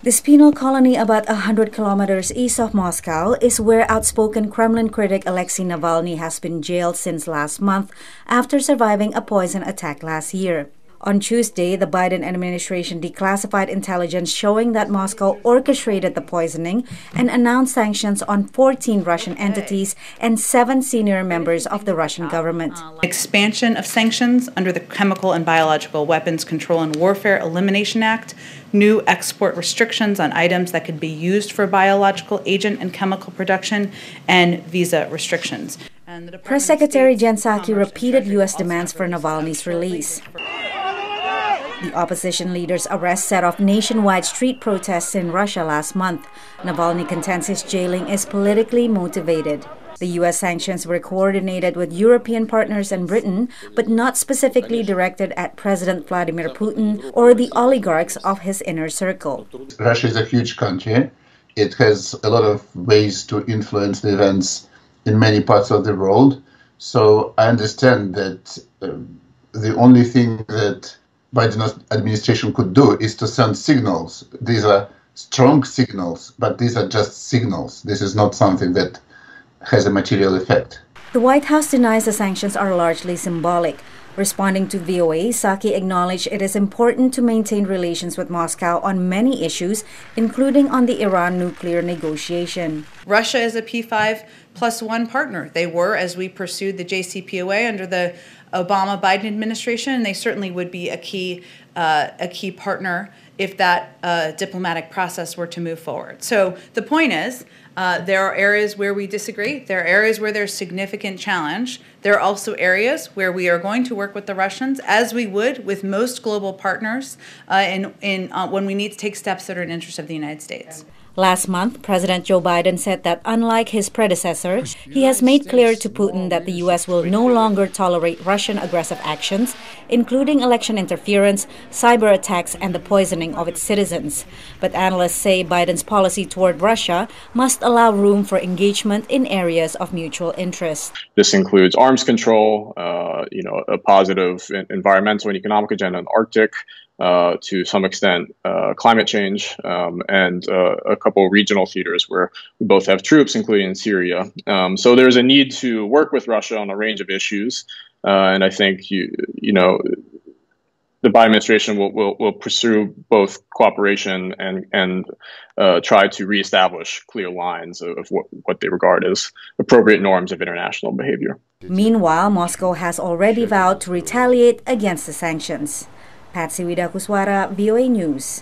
This penal colony about 100 kilometers east of Moscow is where outspoken Kremlin critic Alexey Navalny has been jailed since last month after surviving a poison attack last year. On Tuesday, the Biden administration declassified intelligence showing that Moscow orchestrated the poisoning and announced sanctions on 14 Russian entities and 7 senior members of the Russian government. Expansion of sanctions under the Chemical and Biological Weapons Control and Warfare Elimination Act, new export restrictions on items that could be used for biological agent and chemical production, and visa restrictions. Press Secretary Jen Psaki repeated U.S. demands for Navalny's release. The opposition leader's arrest set off nationwide street protests in Russia last month. Navalny contends his jailing is politically motivated. The U.S. sanctions were coordinated with European partners and Britain, but not specifically directed at President Vladimir Putin or the oligarchs of his inner circle. Russia is a huge country. It has a lot of ways to influence the events in many parts of the world. So I understand that the only thing that Biden administration could do is to send signals. These are strong signals, but these are just signals. This is not something that has a material effect. The White House denies the sanctions are largely symbolic. Responding to VOA, Psaki acknowledged it is important to maintain relations with Moscow on many issues, including on the Iran nuclear negotiation. Russia is a P5+1 partner. They were as we pursued the JCPOA under the Obama-Biden administration, and they certainly would be a key partner if that diplomatic process were to move forward. So the point is, there are areas where we disagree. There are areas where there's significant challenge. There are also areas where we are going to work with the Russians, as we would with most global partners, when we need to take steps that are in the interest of the United States. Last month, President Joe Biden said that unlike his predecessor, he has made clear to Putin that the U.S. will no longer tolerate Russian aggressive actions, including election interference, cyber attacks, and the poisoning of its citizens. But analysts say Biden's policy toward Russia must allow room for engagement in areas of mutual interest. This includes arms control, a positive environmental and economic agenda in the Arctic, to some extent climate change, and a couple of regional theaters where we both have troops, including in Syria. So there's a need to work with Russia on a range of issues, and I think the Biden administration will pursue both cooperation and try to reestablish clear lines of what they regard as appropriate norms of international behavior. Meanwhile, Moscow has already vowed to retaliate against the sanctions. Patsy Widakuswara, VOA News.